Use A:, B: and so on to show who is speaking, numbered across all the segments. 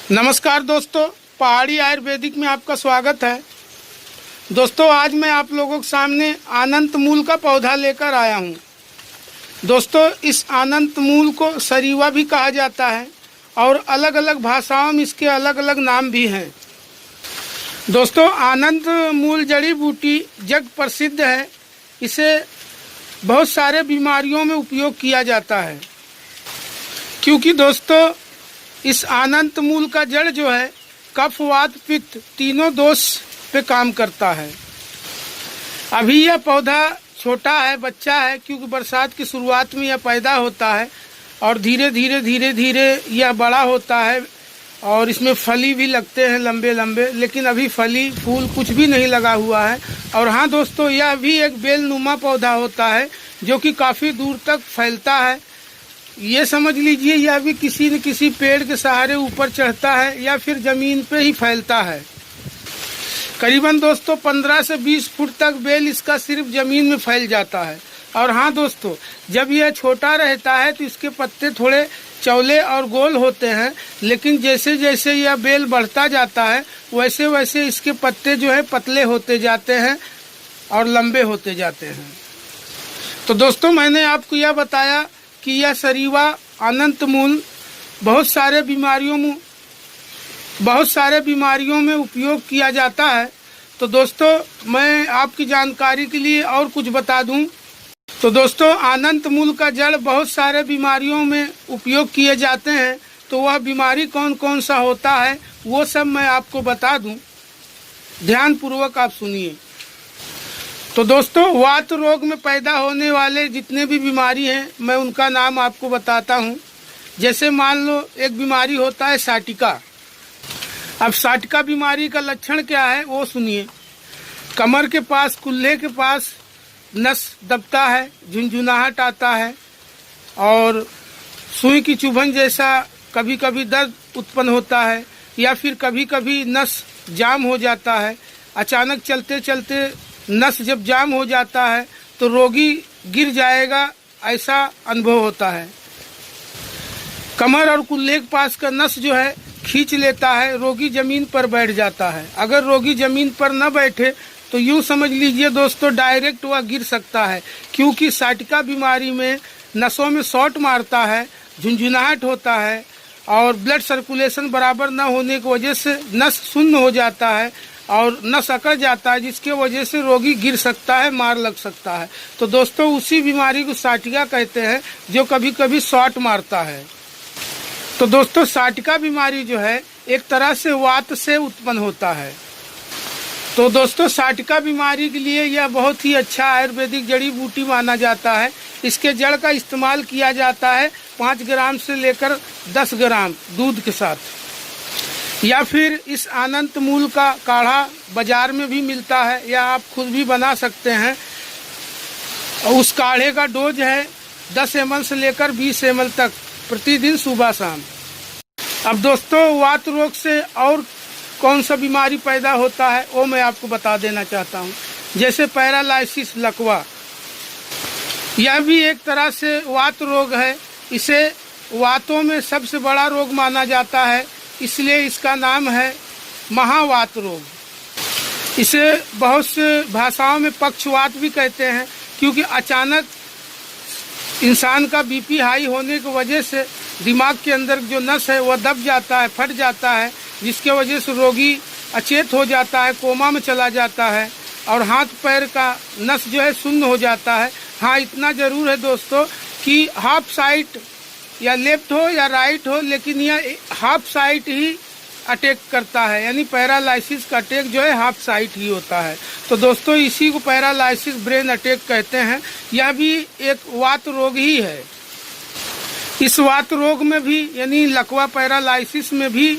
A: नमस्कार दोस्तों, पहाड़ी आयुर्वेदिक में आपका स्वागत है। दोस्तों, आज मैं आप लोगों के सामने अनंत मूल का पौधा लेकर आया हूं। दोस्तों, इस अनंत मूल को सरीवा भी कहा जाता है और अलग अलग भाषाओं में इसके अलग अलग नाम भी हैं। दोस्तों, अनंत मूल जड़ी बूटी जग प्रसिद्ध है। इसे बहुत सारे बीमारियों में उपयोग किया जाता है, क्योंकि दोस्तों इस अनंत मूल का जड़ जो है कफ, वात, पित्त तीनों दोष पे काम करता है। अभी यह पौधा छोटा है, बच्चा है, क्योंकि बरसात की शुरुआत में यह पैदा होता है और धीरे धीरे यह बड़ा होता है और इसमें फली भी लगते हैं लंबे लंबे, लेकिन अभी फली फूल कुछ भी नहीं लगा हुआ है। और हाँ दोस्तों, यह भी एक बेलनुमा पौधा होता है जो कि काफ़ी दूर तक फैलता है। ये समझ लीजिए यह भी किसी न किसी पेड़ के सहारे ऊपर चढ़ता है या फिर ज़मीन पे ही फैलता है। करीबन दोस्तों 15 से 20 फुट तक बेल इसका सिर्फ ज़मीन में फैल जाता है। और हाँ दोस्तों, जब यह छोटा रहता है तो इसके पत्ते थोड़े चौले और गोल होते हैं, लेकिन जैसे जैसे यह बेल बढ़ता जाता है वैसे वैसे इसके पत्ते जो है पतले होते जाते हैं और लंबे होते जाते हैं। तो दोस्तों, मैंने आपको यह बताया कि यह सरीवा अनंत मूल बहुत सारे बीमारियों में उपयोग किया जाता है। तो दोस्तों, मैं आपकी जानकारी के लिए और कुछ बता दूं तो दोस्तों, अनंत मूल का जड़ बहुत सारे बीमारियों में उपयोग किए जाते हैं। तो वह बीमारी कौन कौन सा होता है वो सब मैं आपको बता दूं, ध्यान पूर्वक आप सुनिए। तो दोस्तों, वात रोग में पैदा होने वाले जितने भी बीमारी हैं मैं उनका नाम आपको बताता हूं। जैसे मान लो एक बीमारी होता है साटिका। अब साटिका बीमारी का लक्षण क्या है वो सुनिए। कमर के पास, कुल्हे के पास नस दबता है, झुनझुनाहट आता है और सुई की चुभन जैसा कभी कभी दर्द उत्पन्न होता है, या फिर कभी कभी नस जाम हो जाता है। अचानक चलते चलते नस जब जाम हो जाता है तो रोगी गिर जाएगा, ऐसा अनुभव होता है। कमर और कुल्हे के पास का नस जो है खींच लेता है, रोगी जमीन पर बैठ जाता है। अगर रोगी जमीन पर न बैठे तो यूँ समझ लीजिए दोस्तों, डायरेक्ट वह गिर सकता है, क्योंकि साटिका बीमारी में नसों में शॉट मारता है, झुनझुनाहट होता है और ब्लड सर्कुलेशन बराबर न होने की वजह से नस शून्य हो जाता है और नस अकड़ जाता है, जिसके वजह से रोगी गिर सकता है, मार लग सकता है। तो दोस्तों, उसी बीमारी को साटिका कहते हैं जो कभी कभी शॉट मारता है। तो दोस्तों, साटिका बीमारी जो है एक तरह से वात से उत्पन्न होता है। तो दोस्तों, साटिका बीमारी के लिए यह बहुत ही अच्छा आयुर्वेदिक जड़ी बूटी माना जाता है। इसके जड़ का इस्तेमाल किया जाता है 5 ग्राम से लेकर 10 ग्राम दूध के साथ, या फिर इस अनंत मूल का काढ़ा बाजार में भी मिलता है या आप खुद भी बना सकते हैं। उस काढ़े का डोज है 10 ml से लेकर 20 ml तक प्रतिदिन सुबह शाम। अब दोस्तों, वात रोग से और कौन सा बीमारी पैदा होता है वो मैं आपको बता देना चाहता हूँ। जैसे पैरालाइसिस, लकवा, यह भी एक तरह से वात रोग है। इसे वातों में सबसे बड़ा रोग माना जाता है, इसलिए इसका नाम है महावात रोग। इसे बहुत से भाषाओं में पक्षवात भी कहते हैं, क्योंकि अचानक इंसान का बीपी हाई होने की वजह से दिमाग के अंदर जो नस है वह दब जाता है, फट जाता है, जिसके वजह से रोगी अचेत हो जाता है, कोमा में चला जाता है और हाथ पैर का नस जो है शून्य हो जाता है। हाँ, इतना जरूर है दोस्तों कि हाफ साइड या लेफ्ट हो या राइट हो, लेकिन यह हाफ साइड ही अटैक करता है, यानी पैरालाइसिस का अटैक जो है हाफ साइड ही होता है। तो दोस्तों, इसी को पैरालाइसिस ब्रेन अटैक कहते हैं। यह भी एक वात रोग ही है। इस वात रोग में भी, यानी लकवा पैरालाइसिस में भी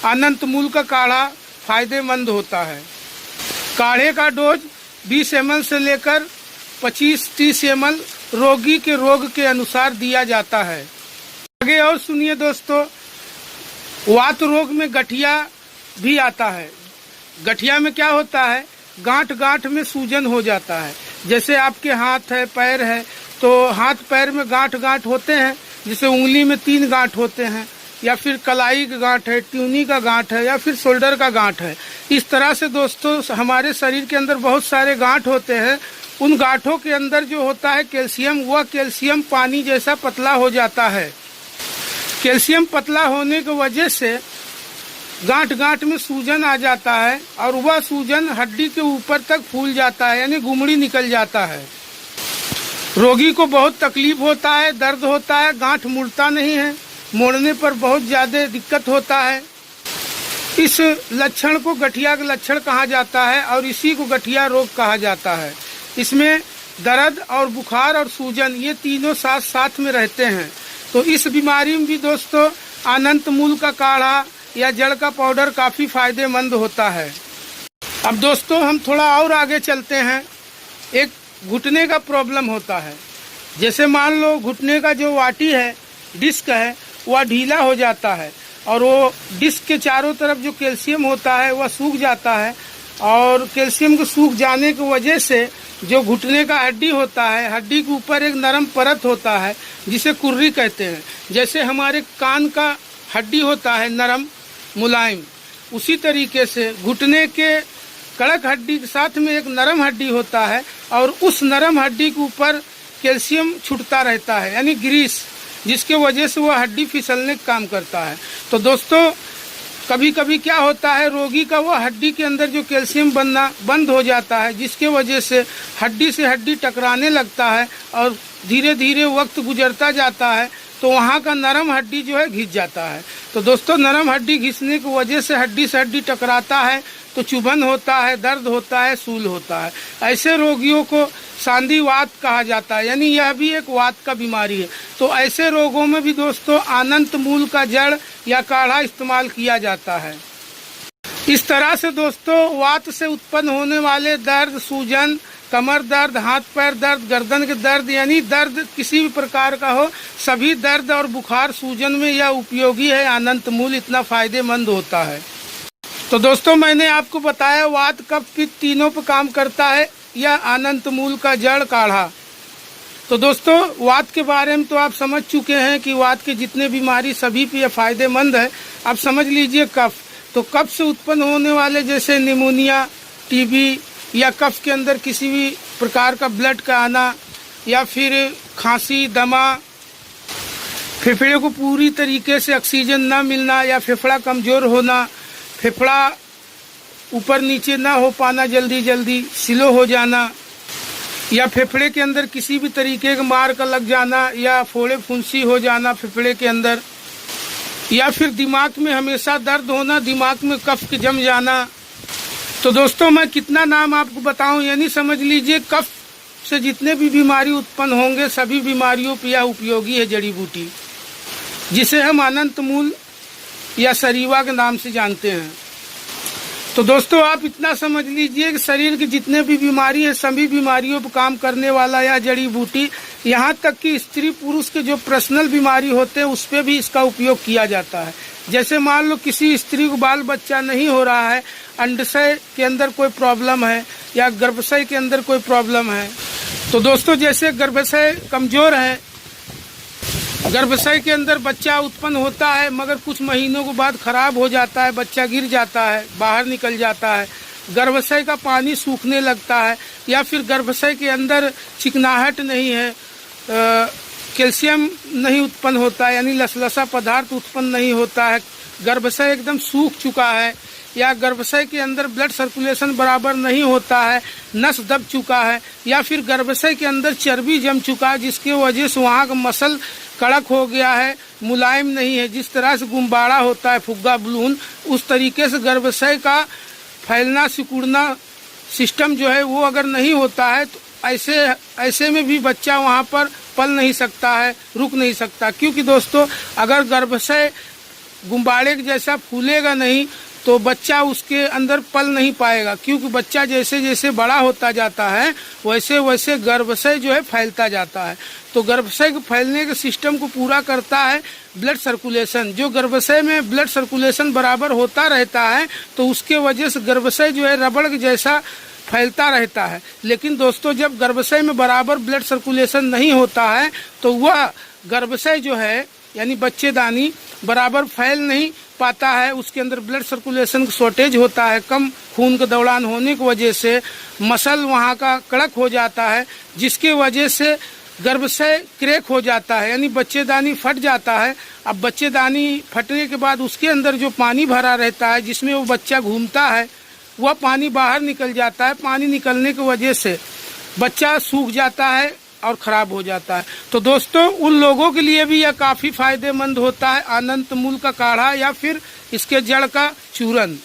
A: अनंत मूल का काढ़ा फायदेमंद होता है। काढ़े का डोज 20 ml से लेकर 25-30 ml रोगी के रोग के अनुसार दिया जाता है। आगे और सुनिए दोस्तों, वात रोग में गठिया भी आता है। गठिया में क्या होता है, गांठ गांठ में सूजन हो जाता है। जैसे आपके हाथ है, पैर है, तो हाथ पैर में गांठ गांठ होते हैं, जैसे उंगली में 3 गांठ होते हैं, या फिर कलाई का गांठ है, ट्यूनी का गांठ है, या फिर शोल्डर का गांठ है। इस तरह से दोस्तों हमारे शरीर के अंदर बहुत सारे गांठ होते हैं। उन गांठों के अंदर जो होता है कैल्शियम, वह कैल्शियम पानी जैसा पतला हो जाता है। कैल्शियम पतला होने की वजह से गांठ गांठ में सूजन आ जाता है और वह सूजन हड्डी के ऊपर तक फूल जाता है, यानी गुमड़ी निकल जाता है। रोगी को बहुत तकलीफ होता है, दर्द होता है, गांठ मुड़ता नहीं है, मोड़ने पर बहुत ज़्यादा दिक्कत होता है। इस लक्षण को गठिया का लक्षण कहा जाता है और इसी को गठिया रोग कहा जाता है। इसमें दर्द और बुखार और सूजन ये तीनों साथ साथ में रहते हैं। तो इस बीमारी में भी दोस्तों अनंत मूल का काढ़ा या जड़ का पाउडर काफ़ी फायदेमंद होता है। अब दोस्तों हम थोड़ा और आगे चलते हैं। एक घुटने का प्रॉब्लम होता है। जैसे मान लो घुटने का जो वाटी है, डिस्क है, वह ढीला हो जाता है और वो डिस्क के चारों तरफ जो कैल्शियम होता है वह सूख जाता है और कैल्शियम के सूख जाने की वजह से जो घुटने का हड्डी होता है, हड्डी के ऊपर एक नरम परत होता है जिसे कुर्री कहते हैं। जैसे हमारे कान का हड्डी होता है नरम मुलायम, उसी तरीके से घुटने के कड़क हड्डी के साथ में एक नरम हड्डी होता है और उस नरम हड्डी के ऊपर कैल्शियम छूटता रहता है, यानी ग्रीस, जिसके वजह से वह हड्डी फिसलने का काम करता है। तो दोस्तों कभी कभी क्या होता है, रोगी का वह हड्डी के अंदर जो कैल्शियम बनना बंद हो जाता है, जिसके वजह से हड्डी से हड्डी टकराने लगता है और धीरे धीरे वक्त गुजरता जाता है तो वहाँ का नरम हड्डी जो है घिस जाता है। तो दोस्तों नरम हड्डी घिसने की वजह से हड्डी टकराता है तो चुभन होता है, दर्द होता है, सूल होता है। ऐसे रोगियों को सांधिवात कहा जाता है, यानी यह भी एक वात का बीमारी है। तो ऐसे रोगों में भी दोस्तों अनंत मूल का जड़ या काढ़ा इस्तेमाल किया जाता है। इस तरह से दोस्तों वात से उत्पन्न होने वाले दर्द, सूजन, कमर दर्द, हाथ पैर दर्द, गर्दन के दर्द, यानी दर्द किसी भी प्रकार का हो, सभी दर्द और बुखार सूजन में यह उपयोगी है। अनंत मूल इतना फायदेमंद होता है। तो दोस्तों मैंने आपको बताया वात, कफ, पित्त तीनों पर काम करता है यह अनंत मूल का जड़ काढ़ा। तो दोस्तों वात के बारे में तो आप समझ चुके हैं कि वात के जितने बीमारी सभी पे फायदेमंद है। अब समझ लीजिए कफ। तो कफ से उत्पन्न होने वाले जैसे निमोनिया, टीबी या कफ के अंदर किसी भी प्रकार का ब्लड का आना या फिर खांसी, दमा, फेफड़े को पूरी तरीके से ऑक्सीजन न मिलना या फेफड़ा कमजोर होना, फेफड़ा ऊपर नीचे ना हो पाना, जल्दी स्लो हो जाना, या फेफड़े के अंदर किसी भी तरीके का मार का लग जाना या फोड़े फुंसी हो जाना फेफड़े के अंदर, या फिर दिमाग में हमेशा दर्द होना, दिमाग में कफ के जम जाना। तो दोस्तों मैं कितना नाम आपको बताऊं, यानी समझ लीजिए कफ से जितने भी बीमारी उत्पन्न होंगे सभी बीमारियों पर यह उपयोगी है जड़ी बूटी, जिसे हम अनंत मूल या सरीवा के नाम से जानते हैं। तो दोस्तों आप इतना समझ लीजिए कि शरीर की जितने भी बीमारी है सभी बीमारियों पर काम करने वाला यह जड़ी बूटी, यहाँ तक कि स्त्री पुरुष के जो पर्सनल बीमारी होते हैं उस पर भी इसका उपयोग किया जाता है। जैसे मान लो किसी स्त्री को बाल बच्चा नहीं हो रहा है, अंडाशय के अंदर कोई प्रॉब्लम है या गर्भाशय के अंदर कोई प्रॉब्लम है, तो दोस्तों जैसे गर्भाशय कमजोर है, गर्भाशय के अंदर बच्चा उत्पन्न होता है मगर कुछ महीनों के बाद खराब हो जाता है, बच्चा गिर जाता है, बाहर निकल जाता है, गर्भाशय का पानी सूखने लगता है, या फिर गर्भाशय के अंदर चिकनाहट नहीं है, कैल्शियम नहीं उत्पन्न होता है, यानी लसलसा पदार्थ उत्पन्न नहीं होता है, गर्भाशय एकदम सूख चुका है, या गर्भाशय के अंदर ब्लड सर्कुलेशन बराबर नहीं होता है, नस दब चुका है, या फिर गर्भाशय के अंदर चर्बी जम चुका है जिसकी वजह से वहाँ का मसल कड़क हो गया है, मुलायम नहीं है। जिस तरह से गुब्बारा होता है, फुग्गा, बलून, उस तरीके से गर्भाशय का फैलना सिकुड़ना सिस्टम जो है वो अगर नहीं होता है तो ऐसे में भी बच्चा वहाँ पर पल नहीं सकता है, रुक नहीं सकता। क्योंकि दोस्तों अगर गर्भाशय गुब्बारे के जैसा फूलेगा नहीं तो बच्चा उसके अंदर पल नहीं पाएगा, क्योंकि बच्चा जैसे जैसे बड़ा होता जाता है वैसे वैसे गर्भाशय जो है फैलता जाता है। तो गर्भाशय के फैलने के सिस्टम को पूरा करता है ब्लड सर्कुलेशन। जो गर्भाशय में ब्लड सर्कुलेशन बराबर होता रहता है तो उसके वजह से गर्भाशय जो है रबड़ के जैसा फैलता रहता है। लेकिन दोस्तों जब गर्भाशय में बराबर ब्लड सर्कुलेशन नहीं होता है तो वह गर्भाशय जो है यानी बच्चेदानी बराबर फैल नहीं पाता है, उसके अंदर ब्लड सर्कुलेशन का शॉर्टेज होता है, कम खून का दौड़ान होने की वजह से मसल वहाँ का कड़क हो जाता है, जिसके वजह से गर्भाशय क्रैक हो जाता है, यानी बच्चेदानी फट जाता है। अब बच्चेदानी फटने के बाद उसके अंदर जो पानी भरा रहता है, जिसमें वो बच्चा घूमता है, वह पानी बाहर निकल जाता है। पानी निकलने की वजह से बच्चा सूख जाता है और ख़राब हो जाता है। तो दोस्तों, उन लोगों के लिए भी यह काफ़ी फायदेमंद होता है अनंत मूल का काढ़ा या फिर इसके जड़ का चूरन।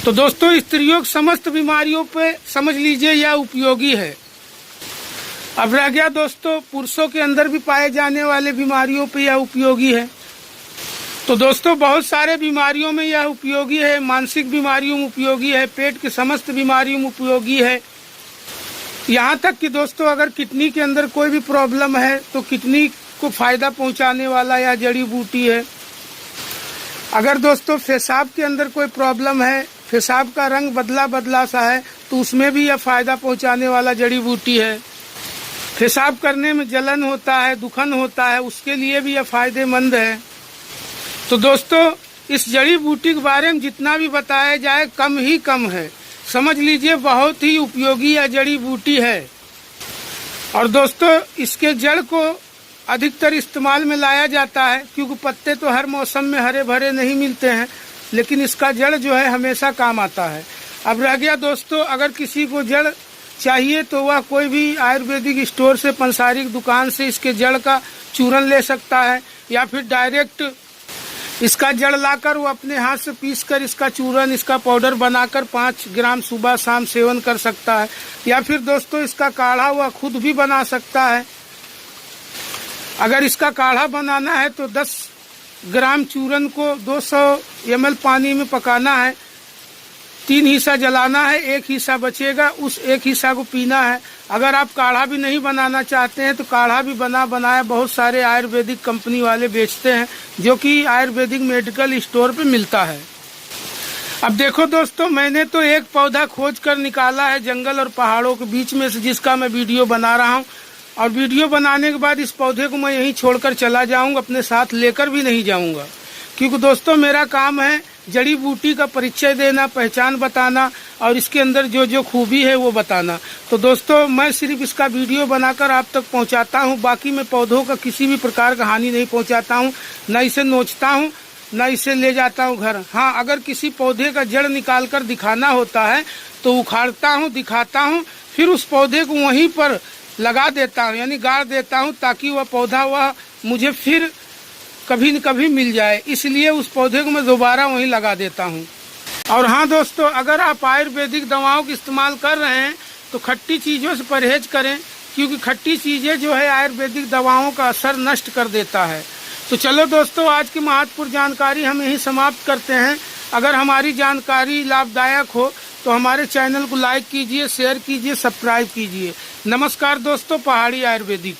A: तो दोस्तों, स्त्रियों की समस्त बीमारियों पे समझ लीजिए यह उपयोगी है। अब रह गया दोस्तों, पुरुषों के अंदर भी पाए जाने वाले बीमारियों पे यह उपयोगी है। तो दोस्तों, बहुत सारे बीमारियों में यह उपयोगी है। मानसिक बीमारियों में उपयोगी है, पेट की समस्त बीमारियों में उपयोगी है। यहाँ तक कि दोस्तों, अगर किडनी के अंदर कोई भी प्रॉब्लम है तो किडनी को फायदा पहुँचाने वाला यह जड़ी बूटी है। अगर दोस्तों पेशाब के अंदर कोई प्रॉब्लम है, पेशाब का रंग बदला बदला सा है, तो उसमें भी यह फायदा पहुँचाने वाला जड़ी बूटी है। पेशाब करने में जलन होता है, दुखन होता है, उसके लिए भी यह फायदेमंद है। तो दोस्तों, इस जड़ी बूटी के बारे में जितना भी बताया जाए कम ही कम है। समझ लीजिए बहुत ही उपयोगी यह जड़ी बूटी है। और दोस्तों, इसके जड़ को अधिकतर इस्तेमाल में लाया जाता है, क्योंकि पत्ते तो हर मौसम में हरे भरे नहीं मिलते हैं, लेकिन इसका जड़ जो है हमेशा काम आता है। अब रह गया दोस्तों, अगर किसी को जड़ चाहिए तो वह कोई भी आयुर्वेदिक स्टोर से, पंसारी दुकान से इसके जड़ का चूरन ले सकता है, या फिर डायरेक्ट इसका जड़ लाकर वो अपने हाथ से पीसकर इसका चूरन, इसका पाउडर बनाकर 5 ग्राम सुबह शाम सेवन कर सकता है। या फिर दोस्तों, इसका काढ़ा वह खुद भी बना सकता है। अगर इसका काढ़ा बनाना है तो 10 ग्राम चूरन को 200 ml पानी में पकाना है, 3 हिस्सा जलाना है, 1 हिस्सा बचेगा, उस 1 हिस्सा को पीना है। अगर आप काढ़ा भी नहीं बनाना चाहते हैं तो काढ़ा भी बनाया बहुत सारे आयुर्वेदिक कंपनी वाले बेचते हैं, जो कि आयुर्वेदिक मेडिकल स्टोर पे मिलता है। अब देखो दोस्तों, मैंने तो एक पौधा खोज कर निकाला है जंगल और पहाड़ों के बीच में से, जिसका मैं वीडियो बना रहा हूँ। और वीडियो बनाने के बाद इस पौधे को मैं यहीं छोड़कर चला जाऊँगा, अपने साथ लेकर भी नहीं जाऊँगा, क्योंकि दोस्तों मेरा काम है जड़ी बूटी का परिचय देना, पहचान बताना और इसके अंदर जो जो खूबी है वो बताना। तो दोस्तों, मैं सिर्फ इसका वीडियो बनाकर आप तक पहुंचाता हूं, बाकी मैं पौधों का किसी भी प्रकार का हानि नहीं पहुंचाता हूं, न इसे नोचता हूं, न इसे ले जाता हूं घर। हाँ, अगर किसी पौधे का जड़ निकाल कर दिखाना होता है तो उखाड़ता हूँ, दिखाता हूँ, फिर उस पौधे को वहीं पर लगा देता हूँ, यानी गाड़ देता हूँ, ताकि वह पौधा वह मुझे फिर कभी न कभी मिल जाए। इसलिए उस पौधे को मैं दोबारा वहीं लगा देता हूँ। और हाँ दोस्तों, अगर आप आयुर्वेदिक दवाओं का इस्तेमाल कर रहे हैं तो खट्टी चीज़ों से परहेज करें, क्योंकि खट्टी चीज़ें जो है आयुर्वेदिक दवाओं का असर नष्ट कर देता है। तो चलो दोस्तों, आज की महत्वपूर्ण जानकारी हम यहीं समाप्त करते हैं। अगर हमारी जानकारी लाभदायक हो तो हमारे चैनल को लाइक कीजिए, शेयर कीजिए, सब्सक्राइब कीजिए। नमस्कार दोस्तों, पहाड़ी आयुर्वेदिक।